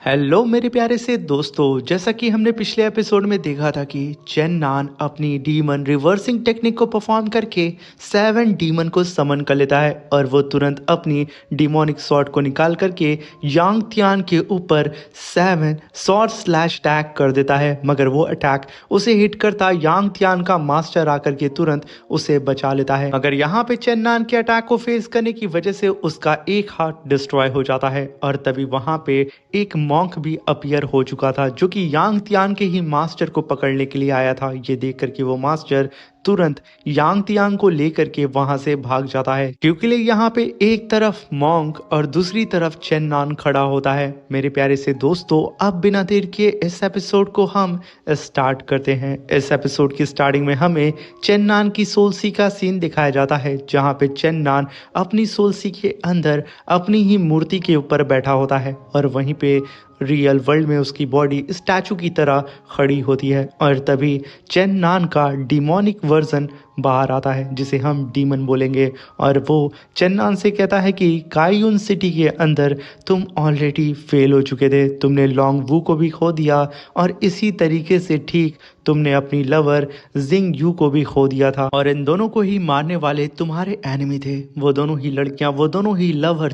Hello मेरे प्यारे से दोस्तों, जैसा कि हमने पिछले एपिसोड में देखा था कि चेन नान अपनी डीमन रिवर्सिंग टेक्निक को परफॉर्म करके 7 डीमन को समन कर लेता है और वो तुरंत अपनी डिमोनिक स्वॉर्ड को निकाल करके यांग त्यान के ऊपर 7 स्वॉर्ड स्लैश अटैक कर देता है। मगर वो अटैक उसे हिट करता यांग त्यान का मास्टर आकर के तुरंत उसे बचा लेता है। मगर यहाँ पे चेन नान के अटैक को फेस करने की वजह से उसका एक हाथ डिस्ट्रॉय हो जाता है और तभी वहां पे एक मॉन्क भी अपीयर हो चुका था जो कि यांग त्यान के ही मास्टर को पकड़ने के लिए आया था। ये देख करके वो मास्टर तुरंत यांग त्यान को लेकर के वहां से भाग जाता है, क्योंकि यहाँ पे एक तरफ मॉन्क और दूसरी तरफ चेन नान खड़ा होता है। मेरे प्यारे से दोस्तों, अब बिना देर के इस एपिसोड को हम स्टार्ट करते हैं। इस एपिसोड की स्टार्टिंग में हमें चेन नान की सोल्सी का सीन दिखाया जाता है, जहाँ पे चेन नान अपनी सोल्सी के अंदर अपनी ही मूर्ति के ऊपर बैठा होता है और वहीं पे रियल वर्ल्ड में उसकी बॉडी स्टैचू की तरह खड़ी होती है। और तभी चेन नान का डिमोनिक वर्जन बाहर आता है, जिसे हम डीमन बोलेंगे, और वो चेन नान से कहता है कि काईयून सिटी के अंदर तुम ऑलरेडी फेल हो चुके थे, तुमने लॉन्ग वू को भी खो दिया और इसी तरीके से ठीक तुमने अपनी लवर जिंग यू को भी खो दिया था, और इन दोनों को ही मारने वाले तुम्हारे एनिमी थे। वो दोनों ही लड़कियां, वो दोनों ही लवर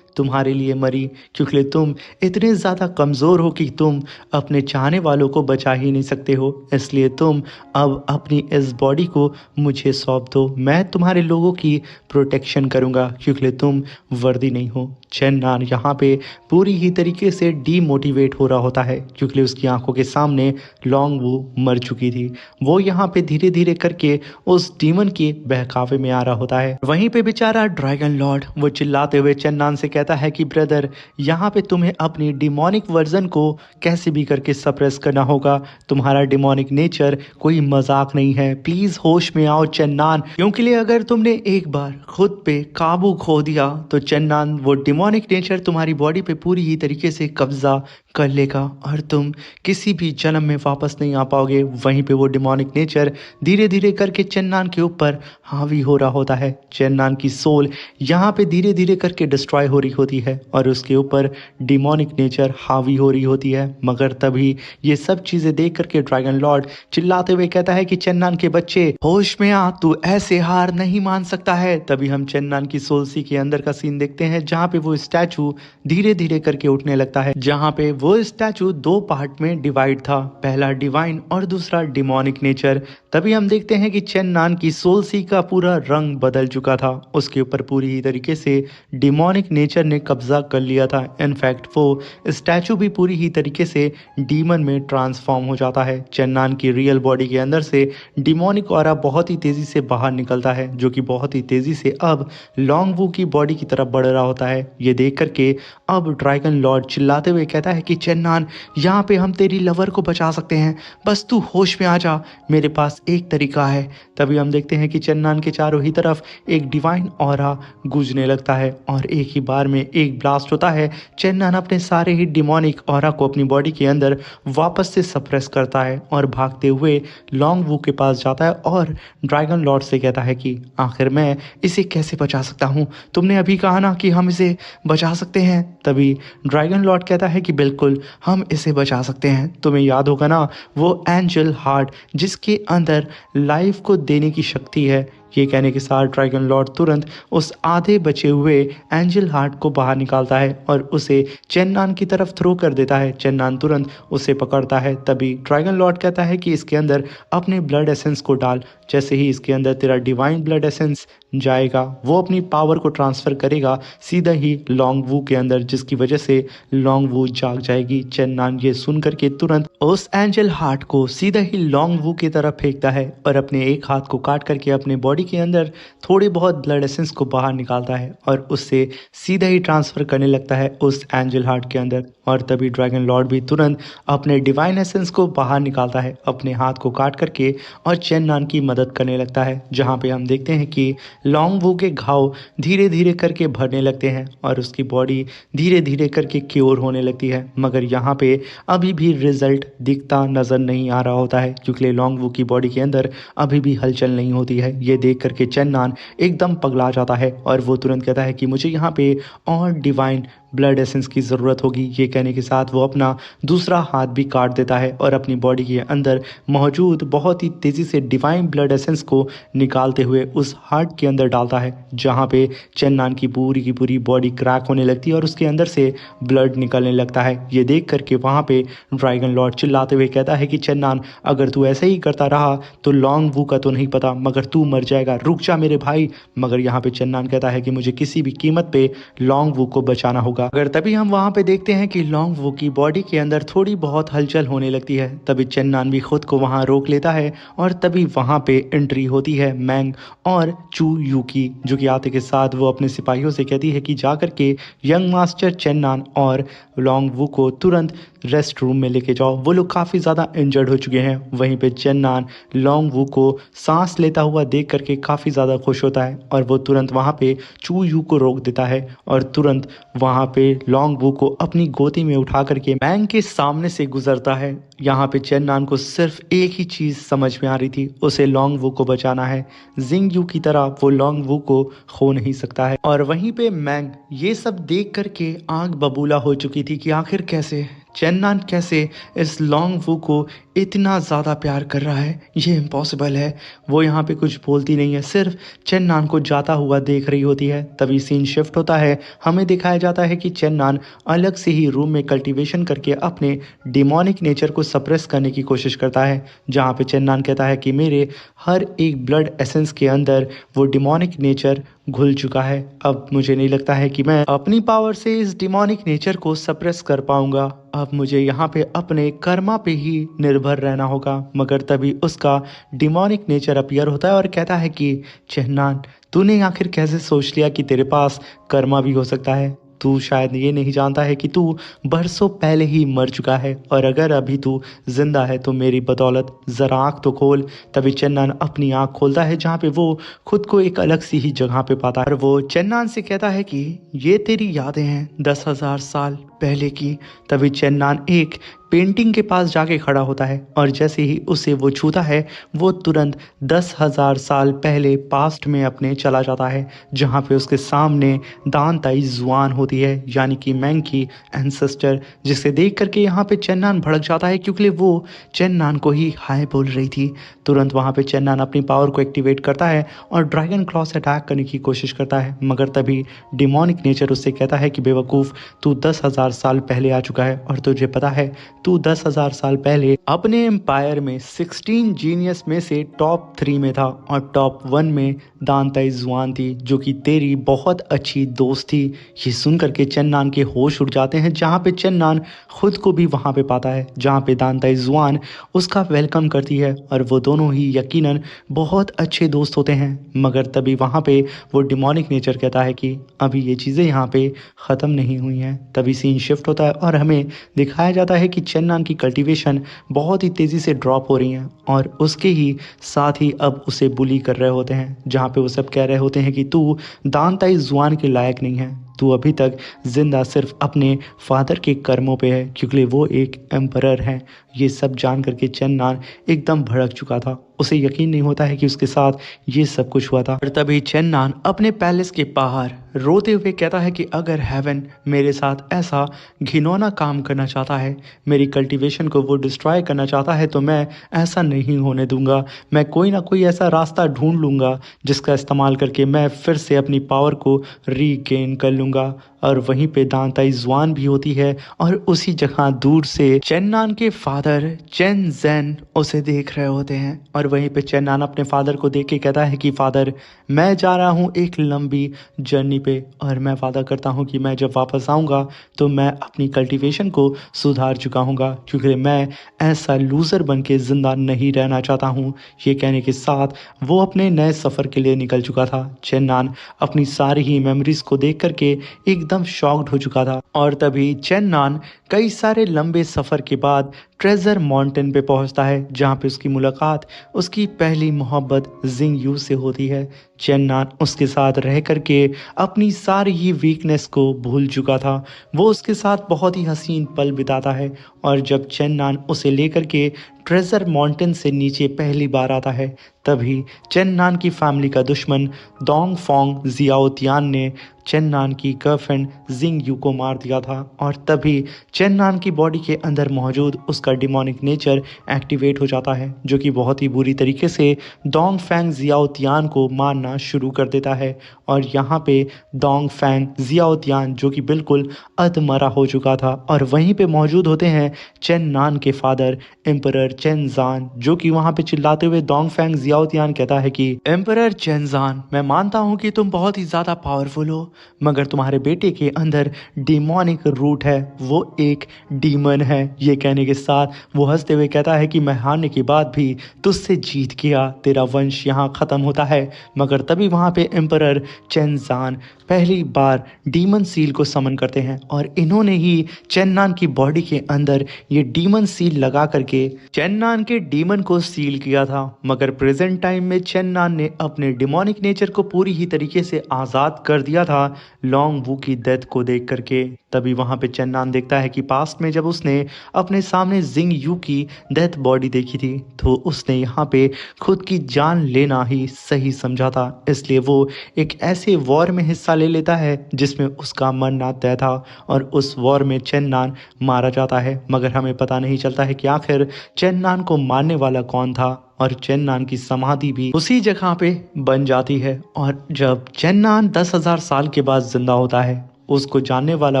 तुम्हारे लिए मरी, क्योंकि तुम इतने ज़्यादा कमज़ोर हो कि तुम अपने चाहने वालों को बचा ही नहीं सकते हो। इसलिए तुम अब अपनी इस बॉडी को मुझे सौंप दो, मैं तुम्हारे लोगों की प्रोटेक्शन करूँगा, क्योंकि तुम वर्दी नहीं हो। चेन नान यहाँ पे पूरी ही तरीके से डीमोटिवेट हो रहा होता है, क्योंकि उसकी आंखों के सामने लॉन्ग वू मर चुकी थी। वो यहाँ पे धीरे धीरे करके उस डीमन के बहकावे में आ रहा होता है। वहीं पे बेचारा ड्रैगन लॉर्ड वो चिल्लाते हुए चेन नान से कहता है कि ब्रदर, यहाँ पे तुम्हें अपनी डिमोनिक वर्जन को कैसे भी करके सप्रेस करना होगा। तुम्हारा डिमोनिक नेचर कोई मजाक नहीं है। प्लीज होश में आओ चेन नान, क्योंकि अगर तुमने एक बार खुद पे काबू खो दिया तो चेन नान वो डिमोनिक नेचर तुम्हारी बॉडी पे पूरी ही तरीके से कब्जा कर लेगा और तुम किसी भी जन्म में वापस नहीं आ पाओगे। वहीं पे वो डिमोनिक नेचर धीरे धीरे करके चेन नान के ऊपर हावी हो रहा होता है। चेन नान की सोल यहाँ पे धीरे धीरे करके डिस्ट्रॉय हो रही होती है और उसके ऊपर डिमोनिक नेचर हावी हो रही होती है। मगर तभी ये सब चीजें देख करके ड्रैगन लॉर्ड चिल्लाते हुए कहता है कि चेन नान के बच्चे, होश में आ, तू ऐसे हार नहीं मान सकता है। तभी हम चेन नान की सोल्सी के अंदर का सीन देखते हैं, जहाँ पे वो स्टैचू धीरे धीरे करके उठने लगता है, जहाँ पे वो स्टैचू 2 पार्ट में डिवाइड था, पहला डिवाइन और दूसरा डिमोनिक नेचर। तभी हम देखते हैं कि चेन नान की सोल्सी का पूरा रंग बदल चुका था, उसके ऊपर पूरी ही तरीके से डिमोनिक नेचर ने कब्जा कर लिया था। इनफैक्ट वो स्टैचू भी पूरी ही तरीके से डीमन में ट्रांसफॉर्म हो जाता है। चेन नान की रियल बॉडी के अंदर से डिमोनिक ऑरा बहुत ही तेजी से बाहर निकलता है, जो कि बहुत ही तेजी से अब लॉन्ग वू की बॉडी की तरफ बढ़ रहा होता है। ये देख करके अब ड्रैगन लॉर्ड चिल्लाते हुए कहता है कि चेन नान, यहाँ पे हम तेरी लवर को बचा सकते हैं, बस तू होश में आ जा, मेरे पास एक तरीका है। तभी हम देखते हैं कि चेन नान के चारों ही तरफ एक डिवाइन ऑरा गूंजने लगता है और एक ही बार में एक ब्लास्ट होता है। चेन नान अपने सारे ही डिमोनिक ऑरा को अपनी बॉडी के अंदर वापस से सप्रेस करता है और भागते हुए लॉन्ग वू के पास जाता है और ड्रैगन लॉर्ड से कहता है कि आखिर मैं इसे कैसे बचा सकता हूँ, तुमने अभी कहा ना कि हम इसे बचा सकते हैं। तभी ड्रैगन लॉर्ड कहता है कि बिल्कुल हम इसे बचा सकते हैं। तुम्हें याद होगा ना वो एंजल हार्ट जिसके अंदर लाइफ को देने की शक्ति है। ये कहने के साथ ड्रैगन लॉर्ड तुरंत उस आधे बचे हुए एंजल हार्ट को बाहर निकालता है और उसे चेन नान की तरफ थ्रो कर देता है। चेन नान तुरंत उसे पकड़ता है। तभी ड्रैगन लॉर्ड कहता है कि इसके अंदर अपने ब्लड एसेंस को डाल, जैसे ही इसके अंदर तेरा डिवाइन ब्लड एसेंस जाएगा वो अपनी पावर को ट्रांसफर करेगा सीधा ही लॉन्ग वू के अंदर, जिसकी वजह से लॉन्ग वू जाग जाएगी। चेन नान ये सुन करके तुरंत उस एंजल हार्ट को सीधा ही लॉन्ग वू की तरफ फेंकता है और अपने एक हाथ को काट करके अपने बॉडी के अंदर थोड़े बहुत ब्लड एसेंस को बाहर निकालता है और उससे सीधा ही ट्रांसफर करने लगता है उस एंजल हार्ट के अंदर। और तभी ड्रैगन लॉर्ड भी तुरंत अपने डिवाइन एसेंस को बाहर निकालता है अपने हाथ को काट करके और चेन नान की मदद करने लगता है, जहाँ पे हम देखते हैं कि लॉन्ग वू के घाव धीरे धीरे करके भरने लगते हैं और उसकी बॉडी धीरे धीरे करके क्योर होने लगती है। मगर यहाँ पे अभी भी रिजल्ट दिखता नजर नहीं आ रहा होता है, क्योंकि लॉन्ग वू की बॉडी के अंदर अभी भी हलचल नहीं होती है। ये देख करके चेन नान एकदम पगला जाता है और वो तुरंत कहता है कि मुझे यहाँ पे और डिवाइन ब्लड एसेंस की ज़रूरत होगी। ये कहने के साथ वो अपना दूसरा हाथ भी काट देता है और अपनी बॉडी के अंदर मौजूद बहुत ही तेज़ी से डिवाइन ब्लड एसेंस को निकालते हुए उस हार्ट के अंदर डालता है, जहाँ पे चेन्नान की पूरी बॉडी क्रैक होने लगती है और उसके अंदर से ब्लड निकलने लगता है। ये देख करके वहाँ पे ड्रैगन लॉर्ड चिल्लाते हुए कहता है कि चेन्नान, अगर तू ऐसे ही करता रहा तो लॉन्ग वू का तो नहीं पता, मगर तू मर जाएगा, रुक जा मेरे भाई। मगर यहाँ पे चेन्नान कहता है कि मुझे किसी भी कीमत पे लॉन्ग वू को बचाना होगा। अगर तभी हम वहाँ पे देखते हैं कि लॉन्ग वू की बॉडी के अंदर थोड़ी बहुत हलचल होने लगती है। तभी चेन्नान भी खुद को वहाँ रोक लेता है और तभी वहाँ पे एंट्री होती है मैंग और चू यू की, जो कि आते के साथ वो अपने सिपाहियों से कहती है कि जा करके यंग मास्टर चेन्नान और लॉन्ग वू को तुरंत रेस्ट रूम में लेके जाओ, वो लोग काफ़ी ज़्यादा इंजर्ड हो चुके हैं। वहीं पे चेन्नान लॉन्ग वू को सांस लेता हुआ देख करके काफ़ी ज़्यादा खुश होता है और वो तुरंत वहाँ पे चू यू को रोक देता है और तुरंत वहाँ पे लॉन्ग वू को अपनी गोदी में उठा करके मैंग के सामने से गुजरता है। यहाँ पे चेन्नान को सिर्फ एक ही चीज़ समझ में आ रही थी, उसे लॉन्ग वू को बचाना है। जिंग यू की तरह वो लॉन्ग वू को खो नहीं सकता है। और वहीं पे मैंग ये सब देख करके आंख बबूला हो चुकी थी कि आखिर कैसे चेन्नान कैसे इस लॉन्ग वू को इतना ज़्यादा प्यार कर रहा है, ये इम्पॉसिबल है। वो यहाँ पे कुछ बोलती नहीं है, सिर्फ चेन्नान को जाता हुआ देख रही होती है। तभी सीन शिफ्ट होता है, हमें दिखाया जाता है कि चेन्नान अलग से ही रूम में कल्टीवेशन करके अपने डिमोनिक नेचर को सप्रेस करने की कोशिश करता है, जहाँ पे चेन्नान कहता है कि मेरे हर एक ब्लड एसेंस के अंदर वो डिमोनिक नेचर घुल चुका है। अब मुझे नहीं लगता है कि मैं अपनी पावर से इस डिमोनिक नेचर को सप्रेस कर पाऊंगा। अब मुझे यहाँ पे अपने कर्मा पे ही निर्भर रहना होगा। मगर तभी उसका डिमोनिक नेचर अपीयर होता है और कहता है कि चेन्नान, तूने आखिर कैसे सोच लिया कि तेरे पास कर्मा भी हो सकता है? तू शायद ये नहीं जानता है कि तू बरसों पहले ही मर चुका है और अगर अभी तू जिंदा है तो मेरी बदौलत, ज़रा आँख तो खोल। तभी चेन्नान अपनी आँख खोलता है, जहाँ पे वो खुद को एक अलग सी ही जगह पे पाता है और वो चेन्नान से कहता है कि ये तेरी यादें हैं 10,000 साल पहले की। तभी चेन्नान एक पेंटिंग के पास जाके खड़ा होता है और जैसे ही उसे वो छूता है वो तुरंत 10,000 साल पहले पास्ट में अपने चला जाता है, जहाँ पे उसके सामने दान ताई जुआन होती है, यानी कि मैंग की एंसेस्टर, जिसे देख करके यहाँ पे चेन्नान भड़क जाता है क्योंकि वो चेन्नान को ही हाय बोल रही थी। तुरंत वहाँ पे चेन्नान अपनी पावर को एक्टिवेट करता है और ड्रैगन क्लॉ से अटैक करने की कोशिश करता है, मगर तभी डिमोनिक नेचर उससे कहता है कि बेवकूफ़, तू 10,000 साल पहले आ चुका है और तुझे पता है तू 10,000 साल पहले अपने एम्पायर में 16 जीनियस में से टॉप 3 में था और टॉप 1 में दान ताई जुआन थी, जो कि तेरी बहुत अच्छी दोस्त थी। ये सुन करके चेन्नान के होश उड़ जाते हैं, जहाँ पे चेन्नान खुद को भी वहाँ पे पाता है, जहाँ पे दान ताई जुआन उसका वेलकम करती है और वो दोनों ही यकीनन बहुत अच्छे दोस्त होते हैं। मगर तभी वहाँ पे वो डिमोनिक नेचर कहता है कि अभी ये चीज़ें यहाँ पे ख़त्म नहीं हुई हैं। तभी सीन शिफ्ट होता है और हमें दिखाया जाता है कि चेन्नान की कल्टीवेशन बहुत ही तेज़ी से ड्रॉप हो रही हैं और उसके ही साथ ही अब उसे बुली कर रहे होते हैं, जहाँ पे वो सब कह रहे होते हैं कि तू दान ताई जुआन के लायक नहीं है, तू अभी तक जिंदा सिर्फ अपने फादर के कर्मों पे है, क्योंकि वो एक एम्परर हैं। ये सब जान करके चेन्नान एकदम भड़क चुका था, उसे यकीन नहीं होता है कि उसके साथ ये सब कुछ हुआ था। और तभी चेन्नान अपने पैलेस के बाहर रोते हुए कहता है कि अगर हेवन मेरे साथ ऐसा घिनौना काम करना चाहता है, मेरी कल्टीवेशन को वो डिस्ट्रॉय करना चाहता है, तो मैं ऐसा नहीं होने दूंगा। मैं कोई ना कोई ऐसा रास्ता ढूंढ लूँगा जिसका इस्तेमाल करके मैं फिर से अपनी पावर को रीगेन कर लूँगा। और वहीं पे दान ताई जुआन भी होती है और उसी जगह दूर से चेन्नान के फादर चेन ज़ेन उसे देख रहे होते हैं और वहीं पे चेन्नान अपने फादर को देख के कहता है कि फादर, मैं जा रहा हूँ एक लंबी जर्नी पे और मैं वादा करता हूँ कि मैं जब वापस आऊँगा तो मैं अपनी कल्टीवेशन को सुधार चुका हूँगा, क्योंकि मैं ऐसा लूज़र बन के ज़िंदा नहीं रहना चाहता हूँ। ये कहने के साथ वो अपने नए सफ़र के लिए निकल चुका था। चेन्नान अपनी सारी ही मेमोरीज को देख करके एकदम शॉक्ड हो चुका था और तभी चेन्नान कई सारे लंबे सफ़र के बाद ट्रेजर माउंटेन पे पहुंचता है जहां पे उसकी मुलाकात उसकी पहली मोहब्बत जिंग यू से होती है। चेन्नान उसके साथ रह करके अपनी सारी ही वीकनेस को भूल चुका था। वो उसके साथ बहुत ही हसीन पल बिताता है और जब चेन्नान उसे लेकर के ट्रेजर माउंटेन से नीचे पहली बार आता है तभी चेन्नान की फैमिली का दुश्मन डोंग फोंग जियाओतियान ने चेन्नान की गर्लफ्रेंड जिंग यू को मार दिया था और तभी चेन्नान की बॉडी के अंदर मौजूद उसका डिमोनिक नेचर एक्टिवेट हो जाता है जो कि बहुत ही बुरी तरीके से डोंग फैंग जियाओतियान को मारना शुरू कर देता है। और यहाँ पे डोंग फैंग जियाओतियान जो कि बिल्कुल अधमरा हो चुका था और वहीं पे मौजूद होते हैं चेन्नान के फादर एम्परर चेनजान जो कि वहाँ पे चिल्लाते हुए डोंग फैंग जियाओतियान कहता है कि एम्परर चेनजान, मैं मानता हूँ कि तुम बहुत ही ज़्यादा पावरफुल हो मगर तुम्हारे बेटे के अंदर डिमोनिक रूट है, वो एक डीमन है। ये कहने के साथ वो हंसते हुए कहता है कि मैं हारने के बाद भी तुझसे जीत गया, तेरा वंश यहाँ ख़त्म होता है। मगर तभी वहाँ पे एम्परर चेनजान पहली बार डीमन सील को समन करते हैं और इन्होंने ही चेन्नान की बॉडी के अंदर ये डीमन सील लगा करके चेन्नान के डीमन को सील किया था। मगर प्रेजेंट टाइम में चेन्नान ने अपने डिमोनिक नेचर को पूरी ही तरीके से आज़ाद कर दिया था लॉन्ग वू की डेथ को देख करके। तभी वहाँ पे चेन्नान देखता है कि पास्ट में जब उसने अपने सामने जिंग यू की डेथ बॉडी देखी थी तो उसने यहाँ पे खुद की जान लेना ही सही समझा था, इसलिए वो एक ऐसे वॉर में हिस्सा ले लेता है जिसमें उसका मरना तय था और उस वॉर में चेन्नान मारा जाता है। मगर हमें पता नहीं चलता है कि आखिर चेन्नान को मारने वाला कौन था और चेन्नान की समाधि भी उसी जगह पे बन जाती है। और जब चेन्नान 10,000 साल के बाद जिंदा होता है उसको जानने वाला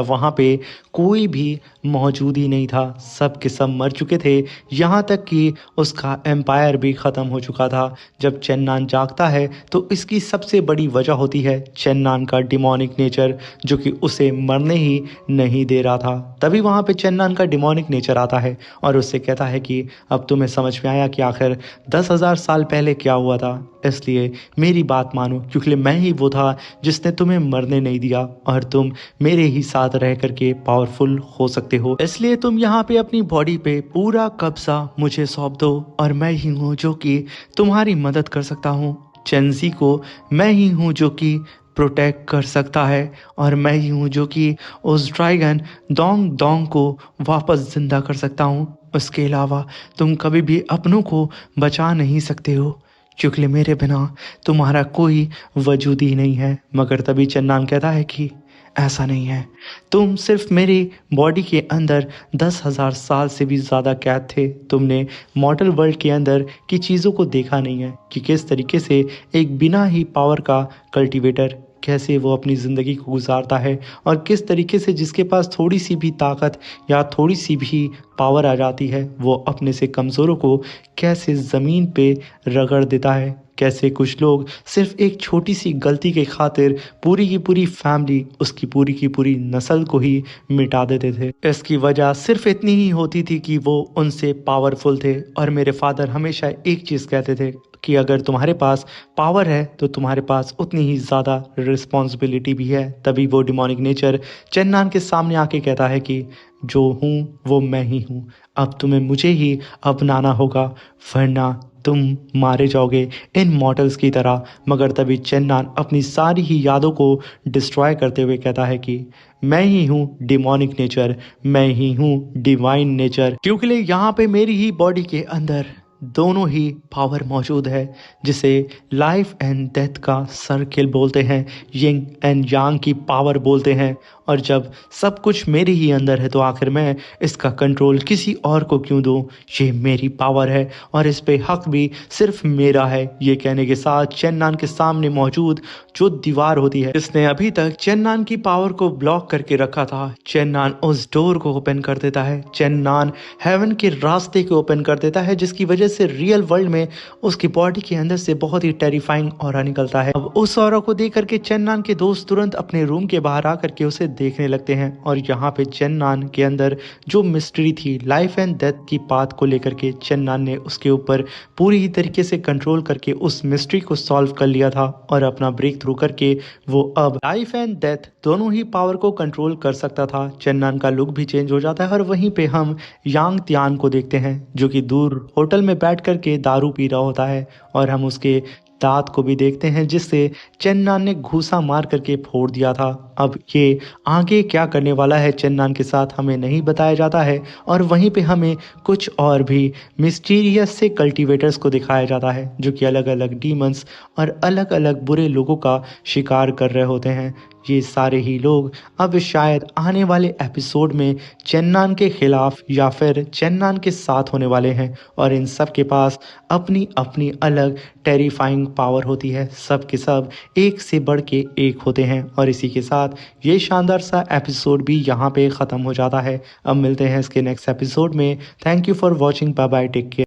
वहाँ पे कोई भी मौजूद ही नहीं था, सब के सब मर चुके थे, यहाँ तक कि उसका एम्पायर भी ख़त्म हो चुका था। जब चेन्नान जागता है तो इसकी सबसे बड़ी वजह होती है चेन्नान का डिमोनिक नेचर जो कि उसे मरने ही नहीं दे रहा था। तभी वहाँ पे चेन्नान का डिमोनिक नेचर आता है और उससे कहता है कि अब तुम्हें समझ में आया कि आखिर 10,000 साल पहले क्या हुआ था, इसलिए मेरी बात मानो क्योंकि मैं ही वो था जिसने तुम्हें मरने नहीं दिया और तुम मेरे ही साथ रह करके पावरफुल हो सकते हो, इसलिए तुम यहाँ पे अपनी बॉडी पे पूरा कब्जा मुझे सौंप दो और मैं ही हूँ जो कि तुम्हारी मदद कर सकता हूँ। चेंजी को मैं ही हूँ जो कि प्रोटेक्ट कर सकता है और मैं ही हूँ जो कि उस ड्रैगन डोंग डोंग को वापस जिंदा कर सकता हूँ। उसके अलावा तुम कभी भी अपनों को बचा नहीं सकते हो क्योंकि मेरे बिना तुम्हारा कोई वजूद ही नहीं है। मगर तभी चेन्नान कहता है कि ऐसा नहीं है, तुम सिर्फ मेरी बॉडी के अंदर 10,000 साल से भी ज़्यादा कैद थे। तुमने मॉडल वर्ल्ड के अंदर की चीज़ों को देखा नहीं है कि किस तरीके से एक बिना ही पावर का कल्टीवेटर कैसे वो अपनी ज़िंदगी को गुजारता है और किस तरीके से जिसके पास थोड़ी सी भी ताकत या थोड़ी सी भी पावर आ जाती है वो अपने से कमज़ोरों को कैसे ज़मीन पे रगड़ देता है। कैसे कुछ लोग सिर्फ एक छोटी सी गलती के खातिर पूरी की पूरी फैमिली, उसकी पूरी की पूरी नस्ल को ही मिटा देते थे। इसकी वजह सिर्फ इतनी ही होती थी कि वो उनसे पावरफुल थे। और मेरे फादर हमेशा एक चीज़ कहते थे कि अगर तुम्हारे पास पावर है तो तुम्हारे पास उतनी ही ज़्यादा रिस्पॉन्सिबिलिटी भी है। तभी वो डिमोनिक नेचर चेन्नान के सामने आके कहता है कि जो हूँ वो मैं ही हूँ, अब तुम्हें मुझे ही अपनाना होगा वरना तुम मारे जाओगे इन मॉडल्स की तरह। मगर तभी चेन्नान अपनी सारी ही यादों को डिस्ट्रॉय करते हुए कहता है कि मैं ही हूँ डिमोनिक नेचर, मैं ही हूँ डिवाइन नेचर, क्योंकि यहाँ पे मेरी ही बॉडी के अंदर दोनों ही पावर मौजूद है जिसे लाइफ एंड डेथ का सर्किल बोलते हैं, यिंग एंड यांग की पावर बोलते हैं। और जब सब कुछ मेरे ही अंदर है तो आखिर मैं इसका कंट्रोल किसी और को क्यों दूं? ये मेरी पावर है और इस पे हक भी सिर्फ मेरा है। ये कहने के साथ चेन्नान के सामने मौजूद जो दीवार होती है जिसने अभी तक चेन्नान की पावर को ब्लॉक करके रखा था, चेन्नान उस डोर को ओपन कर देता है। चेन्नान हेवन के रास्ते को ओपन कर देता है जिसकी वजह से रियल वर्ल्ड में उसकी बॉडी के अंदर से बहुत ही टेरिफाइंग ऑरा निकलता है। अब उस ऑरा को देख करके चेन्नान के दोस्त तुरंत अपने रूम के बाहर आकर के उसे देखने लगते हैं और यहाँ पे चेन्नान के अंदर जो मिस्ट्री थी लाइफ एंड डेथ की बात को लेकर के चेन्नान ने उसके ऊपर पूरी ही तरीके से कंट्रोल करके उस मिस्ट्री को सॉल्व कर लिया था और अपना ब्रेक थ्रू करके वो अब लाइफ एंड डेथ दोनों ही पावर को कंट्रोल कर सकता था। चेन्नान का लुक भी चेंज हो जाता है और वहीं पे हम यांग त्यान को देखते हैं जो कि दूर होटल में बैठ करके दारू पी रहा होता है और हम उसके दांत को भी देखते हैं जिससे चेन्नान ने घूसा मार करके फोड़ दिया था। अब ये आगे क्या करने वाला है चेन्नान के साथ हमें नहीं बताया जाता है और वहीं पे हमें कुछ और भी मिस्टीरियस से कल्टीवेटर्स को दिखाया जाता है जो कि अलग अलग डीमंस और अलग अलग बुरे लोगों का शिकार कर रहे होते हैं। ये सारे ही लोग अब शायद आने वाले एपिसोड में चेन्नान के खिलाफ या फिर चेन्नान के साथ होने वाले हैं और इन सब के पास अपनी अपनी अलग टेरिफाइंग पावर होती है। सब के सब एक से बढ़ के एक होते हैं और इसी के साथ ये शानदार सा एपिसोड भी यहाँ पे ख़त्म हो जाता है। अब मिलते हैं इसके नेक्स्ट एपिसोड में। Thank you for watching. Bye bye, take care.